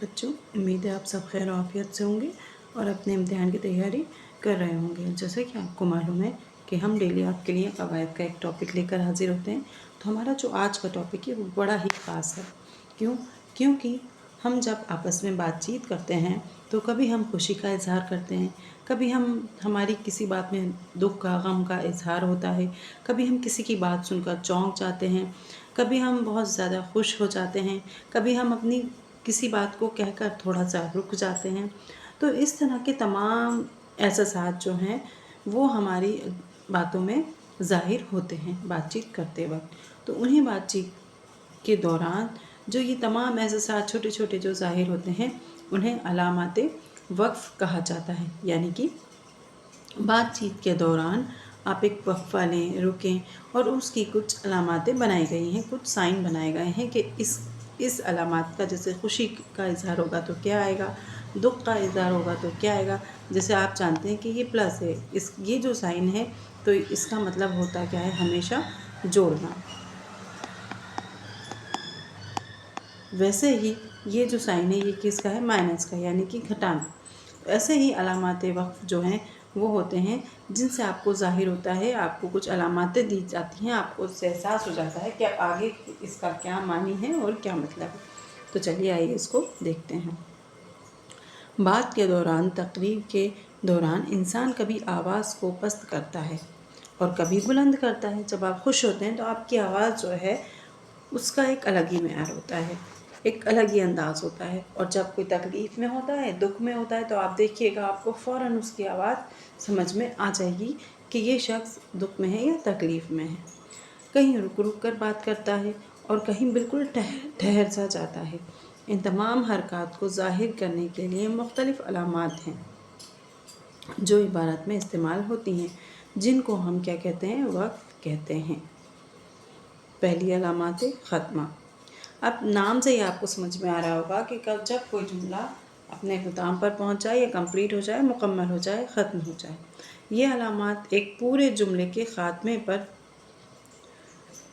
बच्चों, उम्मीद है आप सब खैर आफियत से होंगे और अपने इम्तिहान की तैयारी कर रहे होंगे। जैसे कि आपको मालूम है कि हम डेली आपके लिए कवायद का एक टॉपिक लेकर हाजिर होते हैं। तो हमारा जो आज का टॉपिक है वो बड़ा ही ख़ास है। क्योंकि हम जब आपस में बातचीत करते हैं तो कभी हम खुशी का इजहार करते हैं, कभी हमारी किसी बात में दुख का, गम का इजहार होता है, कभी हम किसी की बात सुनकर चौंक जाते हैं, कभी हम बहुत ज़्यादा खुश हो जाते हैं, कभी हम अपनी किसी बात को कहकर थोड़ा सा रुक जाते हैं। तो इस तरह के तमाम एहसासात जो हैं वो हमारी बातों में ज़ाहिर होते हैं बातचीत करते वक्त। तो उन्हीं बातचीत के दौरान जो ये तमाम एहसासात छोटे छोटे जो ज़ाहिर होते हैं उन्हें अलामाते वक्फ़ कहा जाता है। यानी कि बातचीत के दौरान आप एक वक्फ़ा लें, रुकें और उसकी कुछ अलामातें बनाई गई हैं, कुछ साइन बनाए गए हैं कि इस अलामात का, जैसे खुशी का इज़हार होगा तो क्या आएगा, दुख का इज़हार होगा तो क्या आएगा। जैसे आप जानते हैं कि ये प्लस है, ये जो साइन है तो इसका मतलब होता क्या है, हमेशा जोड़ना। वैसे ही ये जो साइन है ये किसका है, माइनस का, यानी कि घटाना। ऐसे ही अलामाते वक्फ़ जो हैं वो होते हैं जिनसे आपको ज़ाहिर होता है, आपको कुछ अलामातें दी जाती हैं, आपको उससे एहसास हो जाता है कि आगे इसका क्या मानी है और क्या मतलब है। तो चलिए आइए इसको देखते हैं। बात के दौरान, तकरीर के दौरान इंसान कभी आवाज़ को पस्त करता है और कभी बुलंद करता है। जब आप खुश होते हैं तो आपकी आवाज़ जो है उसका एक अलग ही मेयार होता है, एक अलग ही अंदाज़ होता है। और जब कोई तकलीफ़ में होता है, दुख में होता है, तो आप देखिएगा आपको फ़ौरन उसकी आवाज़ समझ में आ जाएगी कि ये शख्स दुख में है या तकलीफ़ में है। कहीं रुक रुक कर बात करता है और कहीं बिल्कुल ठहर सा जाता है। इन तमाम हरकत को ज़ाहिर करने के लिए मुख्तलिफ़ अलामात हैं जो इबारत में इस्तेमाल होती हैं, जिनको हम क्या कहते हैं, वक्फ़ कहते हैं। पहली अलामात ख़त्मा। अब नाम से ही आपको समझ में आ रहा होगा कि जब कोई जुमला अपने ख़ुताम पर पहुंच जाए या कंप्लीट हो जाए, मुकम्मल हो जाए, ख़त्म हो जाए। ये अलामात एक पूरे जुमले के ख़ात्मे पर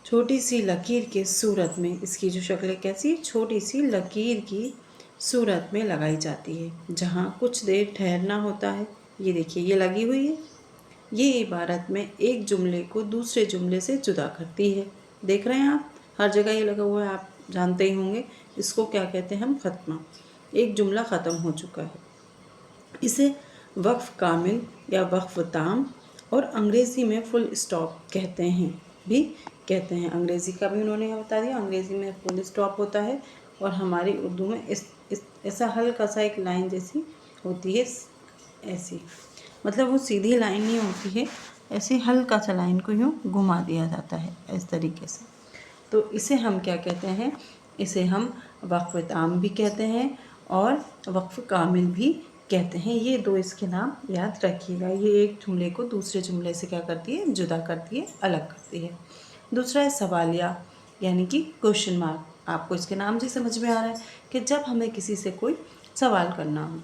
छोटी सी लकीर के सूरत में, इसकी जो शक्ल कैसी, छोटी सी लकीर की सूरत में लगाई जाती है, जहाँ कुछ देर ठहरना होता है। ये देखिए, ये लगी हुई है। ये इबारत में एक जुमले को दूसरे जुमले से जुदा करती है। देख रहे हैं आप, हर जगह ये लगा हुआ है, आप जानते ही होंगे। इसको क्या कहते हैं हम, ख़त्मा। एक जुमला ख़त्म हो चुका है, इसे वक्फ़ कामिल या वक्फ़ ताम और अंग्रेज़ी में फुल स्टॉप कहते हैं। अंग्रेज़ी का भी उन्होंने बता दिया, अंग्रेज़ी में फुल स्टॉप होता है और हमारी उर्दू में इस ऐसा हल्का सा एक लाइन जैसी होती है, ऐसी, मतलब वो सीधी लाइन नहीं होती है, ऐसे हल्का सा लाइन को यूँ घुमा दिया जाता है इस तरीके से। तो इसे हम क्या कहते हैं, इसे हम वक्फ़ ताम भी कहते हैं और वक्फ़ कामिल भी कहते हैं। ये दो इसके नाम याद रखिएगा। ये एक जुमले को दूसरे जुमले से क्या करती है, जुदा करती है, अलग करती है। दूसरा है सवालिया, यानी कि क्वेश्चन मार्क। आपको इसके नाम से समझ में आ रहा है कि जब हमें किसी से कोई सवाल करना हो।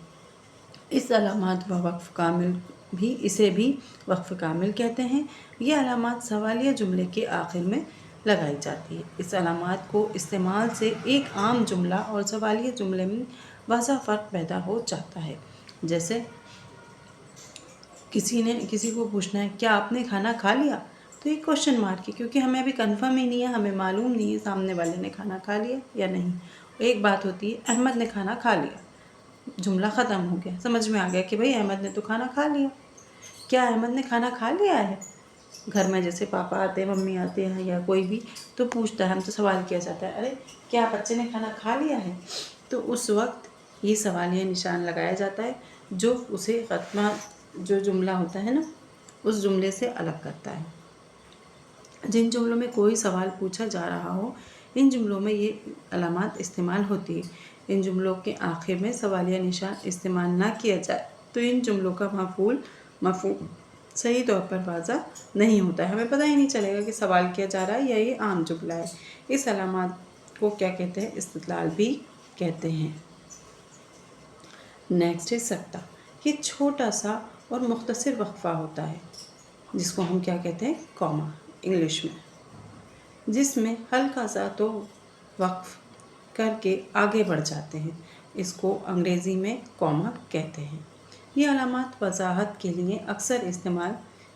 इस अलामात व वक्फ़ कामिल भी, इसे भी वक्फ़ कामिल कहते हैं। ये अलामात सवालिया जुमले के आखिर में लगाई जाती है। इस अलामात को इस्तेमाल से एक आम जुमला और सवालिया जुमले में वाज़ा फ़र्क पैदा हो जाता है। जैसे किसी को पूछना है, क्या आपने खाना खा लिया, तो ये क्वेश्चन मार्क है, क्योंकि हमें अभी कंफर्म ही नहीं है, हमें मालूम नहीं है सामने वाले ने खाना खा लिया या नहीं। एक बात होती है, अहमद ने खाना खा लिया, जुमला ख़त्म हो गया, समझ में आ गया कि भाई अहमद ने तो खाना खा लिया। क्या अहमद ने खाना खा लिया है? घर में जैसे पापा आते हैं, मम्मी आते हैं या कोई भी, तो पूछता है, हमसे सवाल किया जाता है, अरे क्या बच्चे ने खाना खा लिया है? तो उस वक्त ये सवालिया निशान लगाया जाता है, जो उसे ख़त्मा जो जुमला होता है ना, उस जुमले से अलग करता है। जिन जुमलों में कोई सवाल पूछा जा रहा हो, इन जुमलों में ये अलामात इस्तेमाल होती है। इन जुमलों के आखिर में सवालिया निशान इस्तेमाल ना किया जाए तो इन जुमलों का मफ़हूम सही तौर पर वाज़ा नहीं होता है, हमें पता ही नहीं चलेगा कि सवाल किया जा रहा है या ये आम जुमला है। इस अलामात को क्या कहते हैं, इस्तिदलाल भी कहते हैं। नेक्स्ट है सक्ता। ये छोटा सा और मुख्तसर वक्फ़ा होता है, जिसको हम क्या कहते हैं, कॉमा इंग्लिश में, जिसमें हल्का सा तो वक्फ़ करके आगे बढ़ जाते हैं। इसको अंग्रेज़ी में कॉमा कहते हैं। ये अलामात वजाहत के लिए अक्सर इस्तेमाल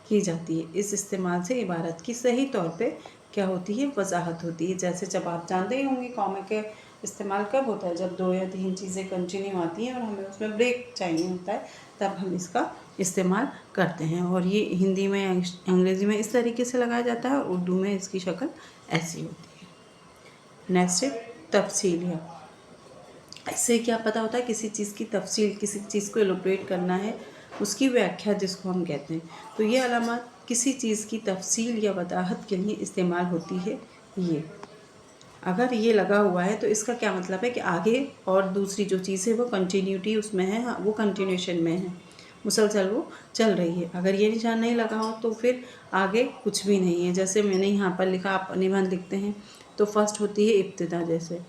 की जाती है। इस इस्तेमाल से इबारत की सही तौर पे क्या होती है, वजाहत होती है। जैसे जब आप जानते ही होंगे कॉमा के इस्तेमाल कब होता है, जब 2 या 3 चीज़ें कंटिन्यू आती हैं और हमें उसमें ब्रेक चाहिए होता है, तब हम इसका इस्तेमाल करते हैं। और ये हिंदी में अंग्रेज़ी में इस तरीके से लगाया जाता है और उर्दू में इसकी शक्ल ऐसी होती है। नेक्स्ट है तफसीलिया। इससे क्या पता होता है किसी चीज़ की तफसील, किसी चीज़ को एलोब्रेट करना है, उसकी व्याख्या जिसको हम कहते हैं। तो ये अलामत किसी चीज़ की तफसील या वदाहत के लिए इस्तेमाल होती है। ये अगर ये लगा हुआ है तो इसका क्या मतलब है कि आगे और दूसरी जो चीज़ है वो कंटिन्यूटी उसमें है, वो कंटिन्यूशन में है, मुसलसल वो चल रही है। अगर ये निशान नहीं लगा हो तो फिर आगे कुछ भी नहीं है। जैसे मैंने यहाँ पर लिखा, आप निबंध लिखते हैं तो फर्स्ट होती है इब्तिदा, जैसे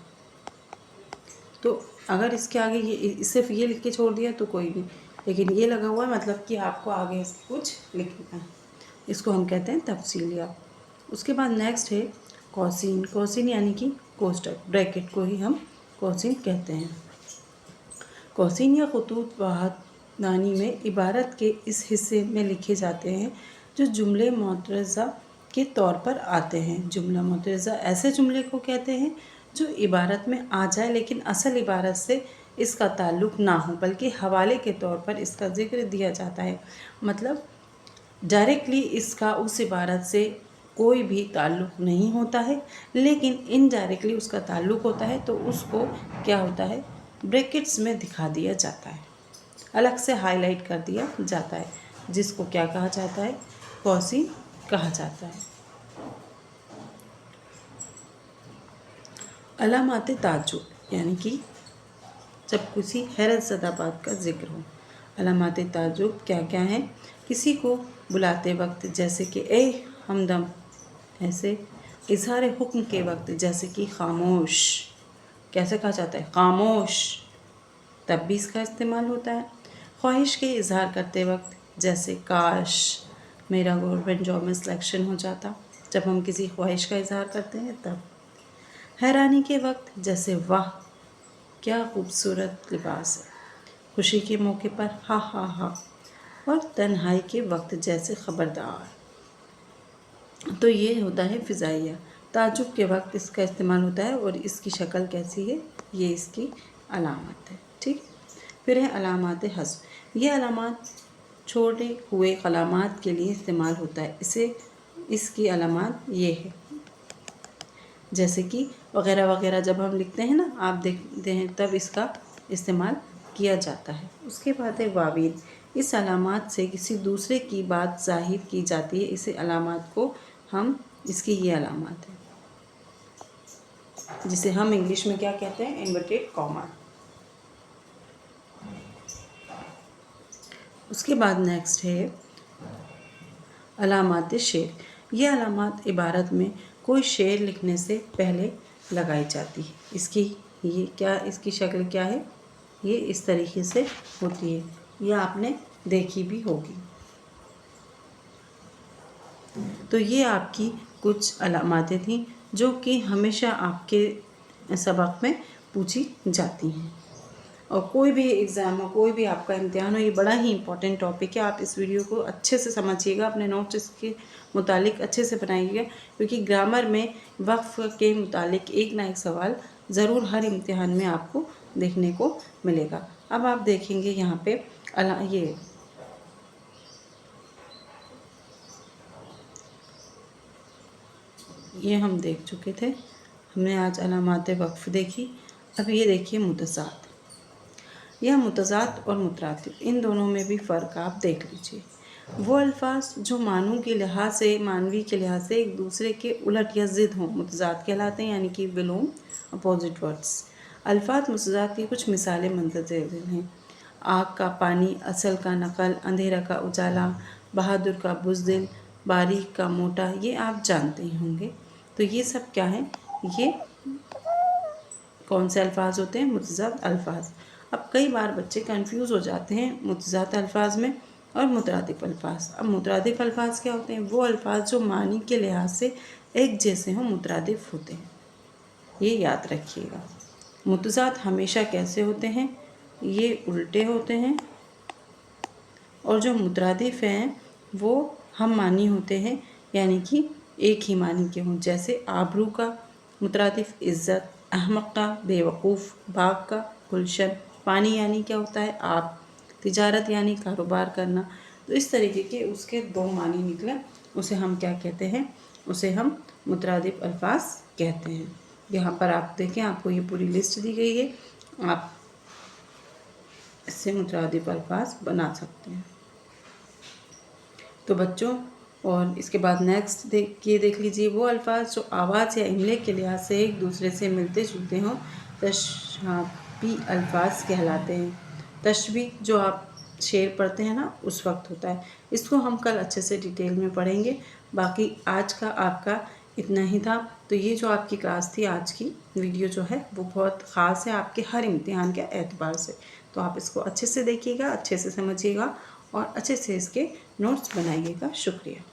तो अगर इसके आगे ये सिर्फ ये लिख के छोड़ दिया तो कोई नहीं, लेकिन ये लगा हुआ है मतलब कि आपको आगे कुछ लिखना है। इसको हम कहते हैं तफसीलिया। उसके बाद नेक्स्ट है कौसिन। कौसिन यानी कि कोष्टक, ब्रैकेट को ही हम कौसिन कहते हैं। कौसिन या खतूत वहादानी में इबारत के इस हिस्से में लिखे जाते हैं जो जुमले मुतरज़ा के तौर पर आते हैं। जुमला मुतरज़ा ऐसे जुमले को कहते हैं जो इबारत में आ जाए लेकिन असल इबारत से इसका ताल्लुक़ ना हो, बल्कि हवाले के तौर पर इसका ज़िक्र दिया जाता है। मतलब डायरेक्टली इसका उस इबारत से कोई भी ताल्लुक़ नहीं होता है, लेकिन इनडायरेक्टली उसका ताल्लुक़ होता है, तो उसको क्या होता है, ब्रैकेट्स में दिखा दिया जाता है, अलग से हाईलाइट कर दिया जाता है, जिसको क्या कहा जाता है, कौसिन कहा जाता है। अलामात ताज्जुब यानी कि जब किसी हैरत ज़दा बात का ज़िक्र हो। अलामात ताज्जुब क्या क्या हैं? किसी को बुलाते वक्त जैसे कि ए हमदम, ऐसे इज़हार हुक्म के वक्त जैसे कि खामोश, कैसे कहा जाता है, खामोश, तब भी इसका इस्तेमाल होता है। ख्वाहिश के इज़हार करते वक्त जैसे काश मेरा गवर्नमेंट जॉब में सिलेक्शन हो जाता, जब हम किसी ख्वाहिश का इज़हार करते हैं तब। हैरानी के वक्त जैसे वाह क्या खूबसूरत लिबास है। खुशी के मौके पर हा हा हा। और तन्हाई के वक्त जैसे ख़बरदार। तो ये होता है फ़िज़ाइया। ताज्जुब के वक्त इसका इस्तेमाल होता है और इसकी शक्ल कैसी है, ये इसकी अलामत है। ठीक, फिर है अलामात हज़्फ़। ये अलामत छोड़े हुए कलामात के लिए इस्तेमाल होता है। इसकी अलामत ये है, जैसे कि वग़ैरह वग़ैरह जब हम लिखते हैं ना, आप देखते हैं तब इसका इस्तेमाल किया जाता है। उसके बाद है वावील। इस अलामत से किसी दूसरे की बात ज़ाहिर की जाती है। इसे अलामत को हम, इसकी ये अलामत है जिसे हम इंग्लिश में क्या कहते हैं, इन्वर्टेड कॉमा। उसके बाद नेक्स्ट है अलामत शेर। ये अलामत इबारत में कोई शेर लिखने से पहले लगाई जाती है। इसकी ये क्या, इसकी शक्ल क्या है, ये इस तरीके से होती है, ये आपने देखी भी होगी। तो ये आपकी कुछ अलामतें थीं जो कि हमेशा आपके सबक में पूछी जाती हैं। और कोई भी एग्ज़ाम हो, कोई भी आपका इम्तिहान हो, ये बड़ा ही इम्पोर्टेंट टॉपिक है। आप इस वीडियो को अच्छे से समझिएगा, अपने नोट्स इसके मुतालिक अच्छे से बनाइएगा, क्योंकि ग्रामर में वक्फ़ के मुतालिक एक ना एक सवाल ज़रूर हर इम्तिहान में आपको देखने को मिलेगा। अब आप देखेंगे यहाँ पे ये हम देख चुके थे, हमने आज अलामात वक्फ़ देखी। अब ये देखिए मुतज़ाद। यह मुतज़ाद और मुतरातिब, इन दोनों में भी फ़र्क आप देख लीजिए। वो अल्फाज जो मानवी के लिहाज से एक दूसरे के उलट या ज़िद हों, मुतज़ाद कहलाते हैं, यानी कि बिलोम अपोजिट वर्ड्स। अल्फाज मुतज़ाद की कुछ मिसालें मंतज़र हैं। आग का पानी, असल का नकल, अंधेरा का उजाला, बहादुर का बुज़दिल, बारीक का मोटा, ये आप जानते ही होंगे। तो ये सब क्या है, ये कौन से अल्फाज होते हैं, मुतज़ाद अल्फाज। अब कई बार बच्चे कंफ्यूज हो जाते हैं मुतज़ाद अल्फाज में और मुतरादिफ अल्फाज। अब मुतरादिफ अल्फाज क्या होते हैं, वो अल्फाज जो मानी के लिहाज से एक जैसे हों, मुतरादिफ होते हैं, ये याद रखिएगा। मुतज़ाद हमेशा कैसे होते हैं? ये उल्टे होते हैं। और जो मुतरादिफ हैं वो हम मानी होते हैं, यानी कि एक ही मानी के हों। जैसे आबरू का मुतरादिफ इज़्ज़त, अहमक का बेवकूफ़, बाग का गुलशन, पानी यानी क्या होता है? आब, तिजारत यानी कारोबार करना। तो इस तरीके के उसके दो मानी निकले, उसे हम क्या कहते हैं? उसे हम मुतरादिफ अल्फाज कहते हैं। यहाँ पर आप देखें, आपको ये पूरी लिस्ट दी गई है, आप इससे मुतरादिफ अल्फाज बना सकते हैं। तो बच्चों, और इसके बाद नेक्स्ट देख लीजिए वो अल्फाज जो आवाज़ या इमले के लिहाज से एक दूसरे से मिलते जुलते हों, तशबी अल्फाज कहलाते हैं। तशबी जो आप शेर पढ़ते हैं ना, उस वक्त होता है। इसको हम कल अच्छे से डिटेल में पढ़ेंगे। बाकी आज का आपका इतना ही था। तो ये जो आपकी क्लास थी, आज की वीडियो जो है वो बहुत ख़ास है आपके हर इम्तिहान के एतबार से। तो आप इसको अच्छे से देखिएगा, अच्छे से समझिएगा और अच्छे से इसके नोट्स बनाइएगा। शुक्रिया।